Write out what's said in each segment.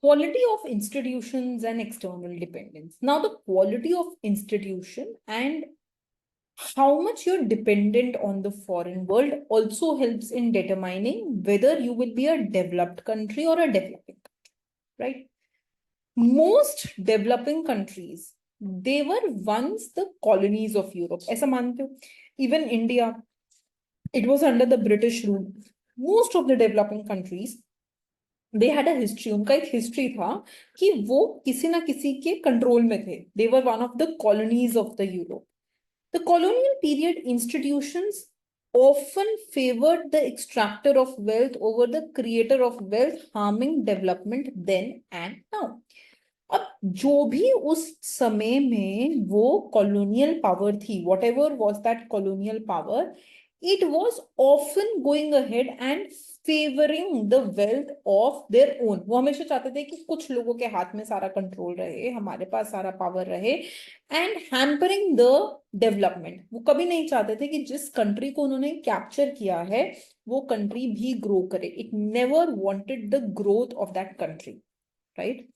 Quality of institutions and external dependence. Now, the quality of institution and how much you're dependent on the foreign world also helps in determining whether you will be a developed country or a developing country, right? Most developing countries, they were once the colonies of Europe. ऐसा मानते हो? Even India, it was under the British rule. Most of the developing countries, they had a history. उनका एक history था कि वो किसी ना किसी के control में थे. They were one of the colonies of the Europe. The colonial period institutions often favored the extractor of wealth over the creator of wealth, harming development then and now. अब जो भी उस समय में वो colonial power थी, whatever was that colonial power, it was often going ahead and favoring the wealth of their own. वो हमेशा चाहते थे कि कुछ लोगों के हाथ में सारा कंट्रोल रहे, हमारे पास सारा पावर रहे, एंड हैम्परिंग द डेवलपमेंट. वो कभी नहीं चाहते थे कि जिस कंट्री को उन्होंने कैप्चर किया है वो कंट्री भी ग्रो करे. It never wanted the growth of that country, right?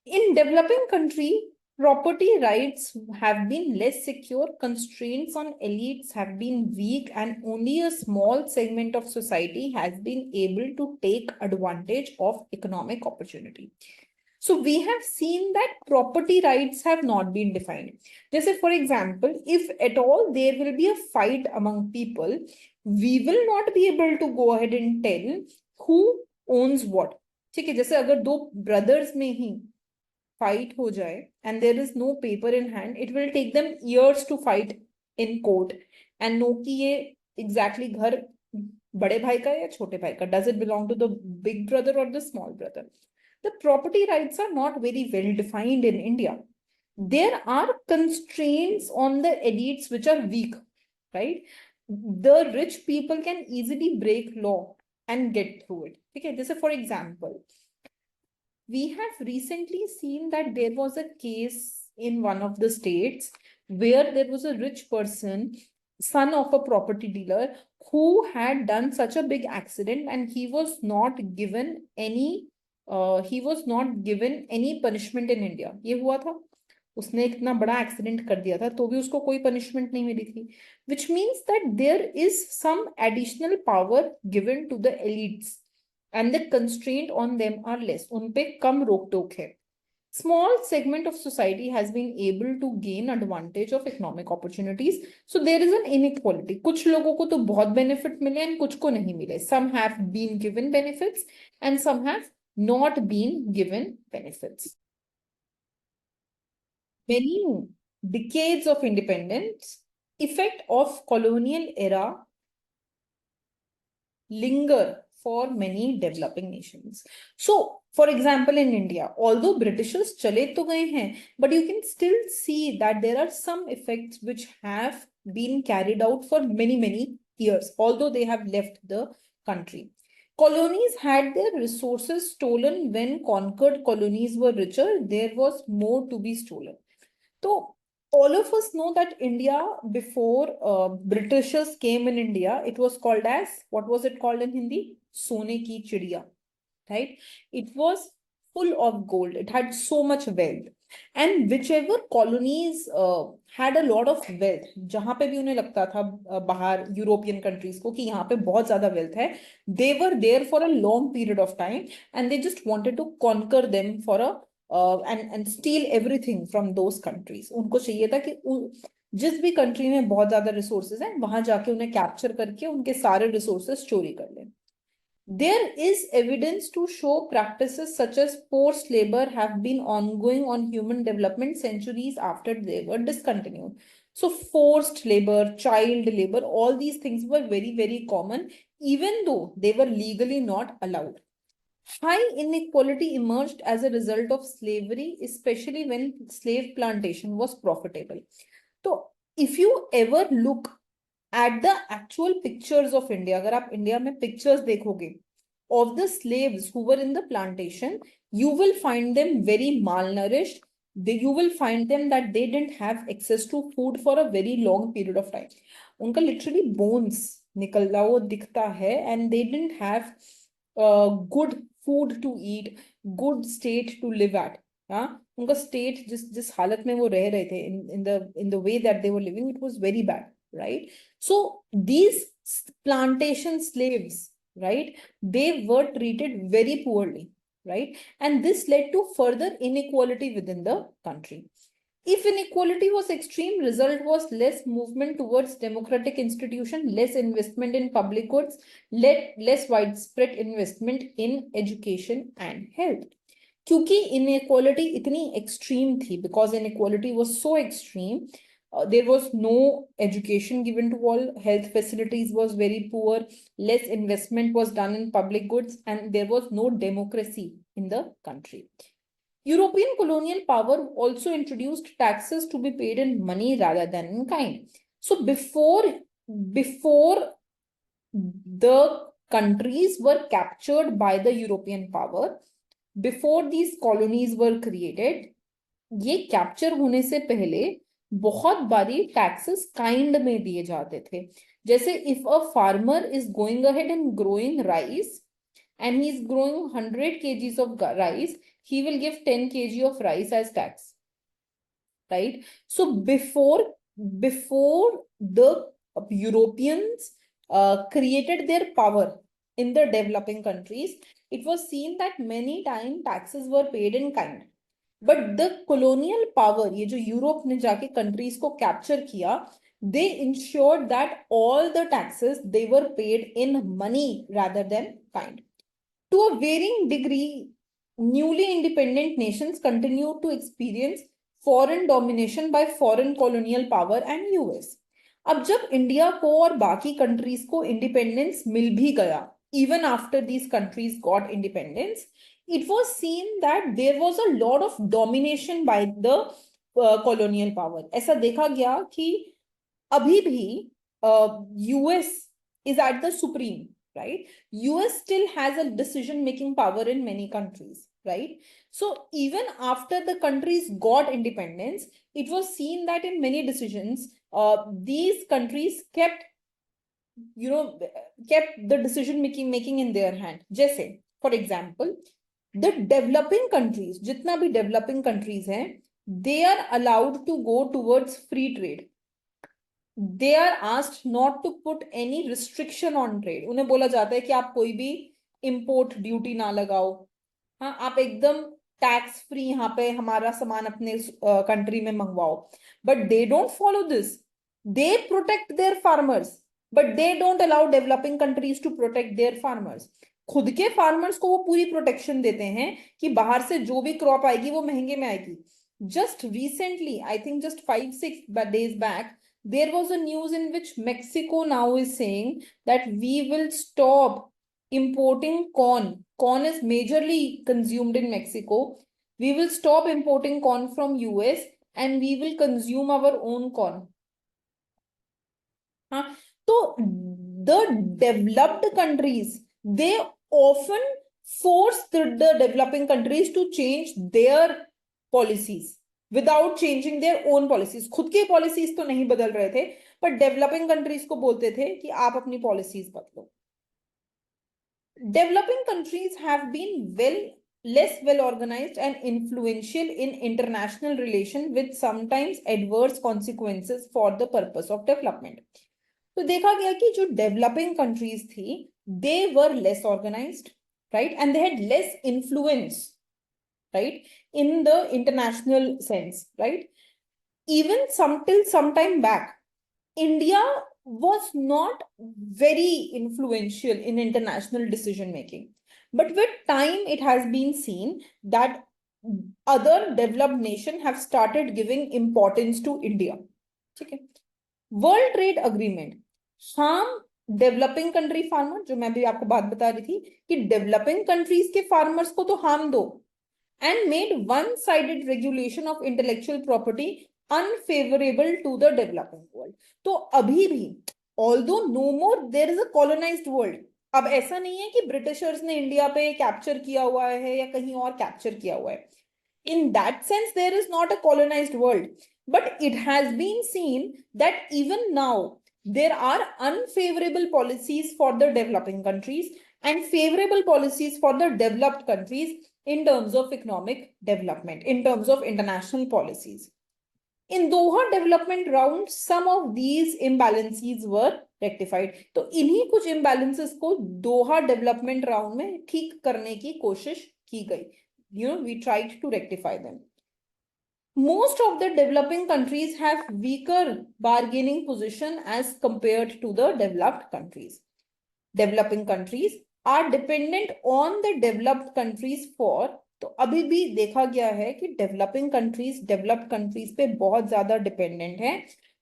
In developing country, property rights have been less secure, constraints on elites have been weak, and only a small segment of society has been able to take advantage of economic opportunity. So we have seen that property rights have not been defined. Just for example, if at all there will be a fight among people, we will not be able to go ahead and tell who owns what. ठीक है, जैसे अगर दो brothers में ही fight हो जाए and there is no paper in hand, it will take them years to fight in court and know कि ये exactly घर बड़े भाई का या छोटे भाई का, does it belong to the big brother or the small brother. The property rights are not very well defined in India. There are constraints on the elites which are weak, right? The rich people can easily break law and get through it. Okay, this is for example, we have recently seen that there was a case in one of the states where there was a rich person, son of a property dealer, who had done such a big accident and he was not given any punishment in India. ये हुआ था, उसने इतना बड़ा accident कर दिया था तो भी उसको कोई पनिशमेंट नहीं मिली थी, which means that there is some additional power given to the elites and the constraint on them are less. उन पे कम रोक टोक है. Small segment of society has been able to gain advantage of economic opportunities. So there is an inequality. कुछ लोगों को तो बहुत benefit मिले and कुछ को नहीं मिले. Some have been given benefits and some have not been given benefits. Many decades of independence, effect of colonial era linger for many developing nations. So, for example, in India, although Britishers chale to gaye hain, but you can still see that there are some effects which have been carried out for many years, although they have left the country. Colonies had their resources stolen when conquered colonies were richer. There was more to be stolen. So, all of us know that India, before Britishers came in India, it was called as, what was it called in Hindi? Sone ki chidiya, right? It was full of gold. It had so much wealth. And whichever colonies had a lot of wealth, जहाँ पे भी उन्हें लगता था बाहर European countries को कि यहाँ पे बहुत ज्यादा wealth है, they were there for a long period of time and they just wanted to conquer them for a and steal everything from those countries. उनको चाहिए था कि जिस भी कंट्री में बहुत ज्यादा रिसोर्सेज हैं वहां जाके उन्हें कैप्चर करके उनके सारे रिसोर्सेज चोरी कर लें. There is evidence to show practices such as forced labor have been ongoing on human development centuries after they were discontinued. So forced labor, child labor, all these things were very common, even though they were legally not allowed. High inequality emerged as a result of slavery, especially when slave plantation was profitable. So if you ever look at the actual pictures of India, अगर आप India में pictures देखोगे of the slaves who were in the plantation, you will find them very malnourished. You will find them that they didn't have access to food for a very long period of time. उनका literally bones निकला वो दिखता है and they didn't have good food to eat, good state to live at. हाँ, उनका state जिस हालत में वो रह रहे थे, in the way that they were living, it was very bad, right? So these plantation slaves, right, they were treated very poorly, right? And this led to further inequality within the country. If inequality was extreme, result was less movement towards democratic institution, less investment in public goods, less widespread investment in education and health. क्योंकि inequality इतनी extreme थी, because inequality was so extreme, there was no education given to all, health facilities was very poor, less investment was done in public goods, and there was no democracy in the country. European colonial power also introduced taxes to be paid in money rather than in kind. So before the countries were captured by the European power, before these colonies were created, ये capture होने से पहले बहुत बारी taxes kind में दिए जाते थे. जैसे if a farmer is going ahead and growing rice and he is growing 100 kgs of rice, he will give 10 kg of rice as tax, right? So before the Europeans created their power in the developing countries, it was seen that many times taxes were paid in kind. But the colonial power, ये जो Europe ने जाके countries को capture किया, they ensured that all the taxes they were paid in money rather than kind. To a varying degree, newly independent nations continue to experience foreign domination by foreign colonial power and US. अब जब India को और बाकी countries को independence मिल भी गया, even after these countries got independence, it was seen that there was a lot of domination by the colonial power. ऐसा देखा गया कि अभी भी US is at the supreme, right? US still has a decision-making power in many countries, right? So even after the countries got independence, it was seen that in many decisions, these countries kept the decision-making in their hand. जैसे, for example, the developing countries, जितना भी developing countries हैं, they are allowed to go towards free trade. They are asked not to put any restriction on trade. उन्हें बोला जाता है कि आप कोई भी import duty ना लगाओ, हाँ, आप एकदम टैक्स फ्री यहाँ पे हमारा सामान अपने कंट्री में मंगवाओ. But they don't follow this. They protect their farmers, but they don't allow developing countries to protect their farmers. खुद के फार्मर्स को वो पूरी प्रोटेक्शन देते हैं कि बाहर से जो भी क्रॉप आएगी वो महंगे में आएगी. Just recently, I think just 5-6 days back, there was a news in which Mexico now is saying that we will stop importing corn. Corn is majorly consumed in Mexico. We will stop importing corn from US and we will consume our own corn. So the developed countries, they often force the developing countries to change their policies without changing their own policies. खुद के policies तो नहीं बदल रहे थे, but developing countries को बोलते थे कि आप अपनी policies बदलो. Developing countries have been less well organized and influential in international relation with sometimes adverse consequences for the purpose of development. तो देखा गया कि जो developing countries थी, they were less organized, right? And they had less influence, right, in the international sense, right? Even till some time back, India was not very influential in international decision making. But with time, it has been seen that other developed nations have started giving importance to India. Okay. World Trade Agreement. हम developing country farmer, जो मैं भी आपको बात बता रही थी कि डेवलपिंग कंट्रीज के फार्मर्स को तो हार्म दो, and made one-sided regulation of intellectual property unfavorable to the developing world. तो अभी भी, although no more there is a colonized world, अब ऐसा नहीं है कि ब्रिटिशर्स ने इंडिया पे कैप्चर किया हुआ है या कहीं और कैप्चर किया हुआ है. In that sense, there is not a colonized world, but it has been seen that even now there are unfavorable policies for the developing countries, and favorable policies for the developed countries in terms of economic development, in terms of international policies. In Doha development round, some of these imbalances were rectified. तो इन्हीं कुछ imbalances को दोहा development round में ठीक करने की कोशिश की गई. We tried to rectify them. Most of the developing countries have weaker bargaining position as compared to the developed countries. Developing countries are dependent on the developed countries for, तो अभी भी देखा गया है कि डेवलपिंग कंट्रीज डेवलप्ड कंट्रीज पे बहुत ज्यादा डिपेंडेंट है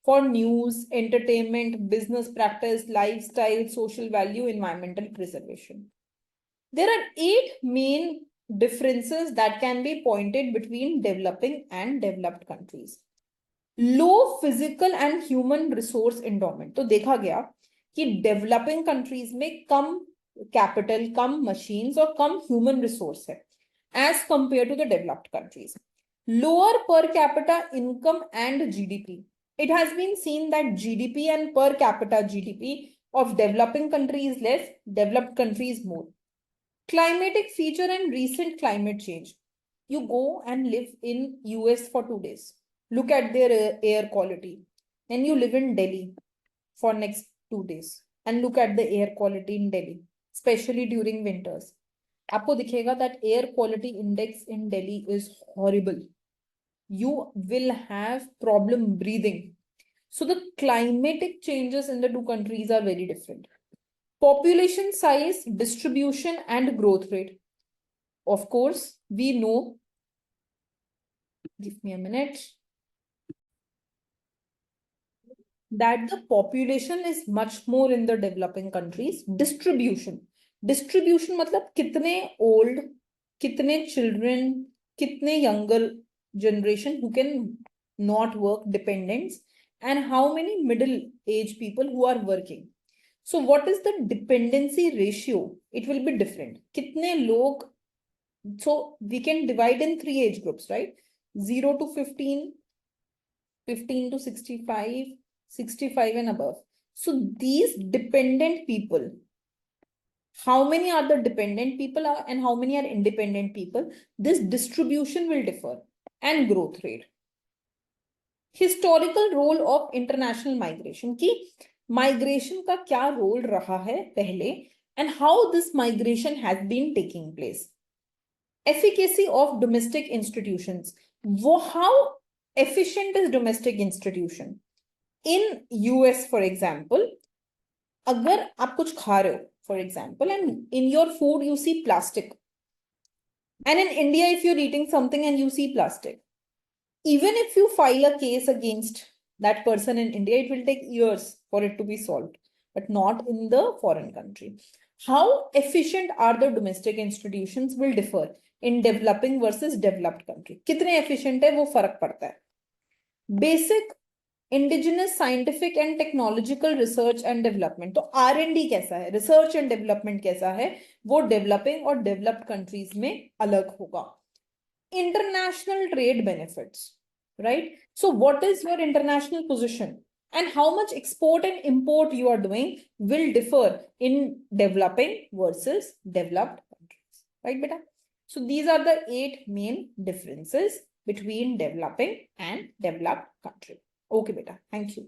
for news, entertainment, business practice, lifestyle, social value, environmental preservation. There are 8 main differences that can be pointed between developing and developed countries. Low physical and human resource endowment. तो देखा गया कि developing countries में कम capital, कम machines और कम human resource है as compared to the developed countries. Lower per capita income and GDP. It has been seen that GDP and per capita GDP of developing countries less, developed countries more. Climatic feature and recent climate change. You go and live in US for 2 days. Look at their air quality. Then you live in Delhi for next 2 days and look at the air quality in Delhi, especially during winters. आपको दिखेगा that air quality index in Delhi is horrible. You will have problem breathing. So the climatic changes in the two countries are very different. Population size, distribution, and growth rate. Of course, we know. Give me a minute. That the population is much more in the developing countries. Distribution मतलब कितने old, कितने children, कितने younger generation who can not work, dependents, and how many middle age people who are working. So what is the dependency ratio? It will be different. कितने लोग, so we can divide in 3 age groups, right? 0 to 15, 15 to 65, 65 and above. So these dependent people, how many are the dependent people and how many are independent people? This distribution will differ, and growth rate. Historical role of international migration की migration का क्या role रहा है पहले and how this migration has been taking place. Efficacy of domestic institutions. How efficient is domestic institution? In US, for example, अगर आप कुछ खा रहे हो, for example, and in your food you see plastic, and in India if you're eating something and you see plastic, even if you file a case against that person in India, it will take years for it to be solved, but not in the foreign country. How efficient are the domestic institutions will differ in developing versus developed country. कितने efficient है वो फर्क पड़ता है. Basic indigenous scientific and technological research and development. तो R&D कैसा है, research and development कैसा है, वो developing और developed countries में अलग होगा. International trade benefits, right? So what is your international position and how much export and import you are doing will differ in developing versus developed countries, right, beta? So these are the 8 main differences between developing and developed country. Okay, beta. Thank you.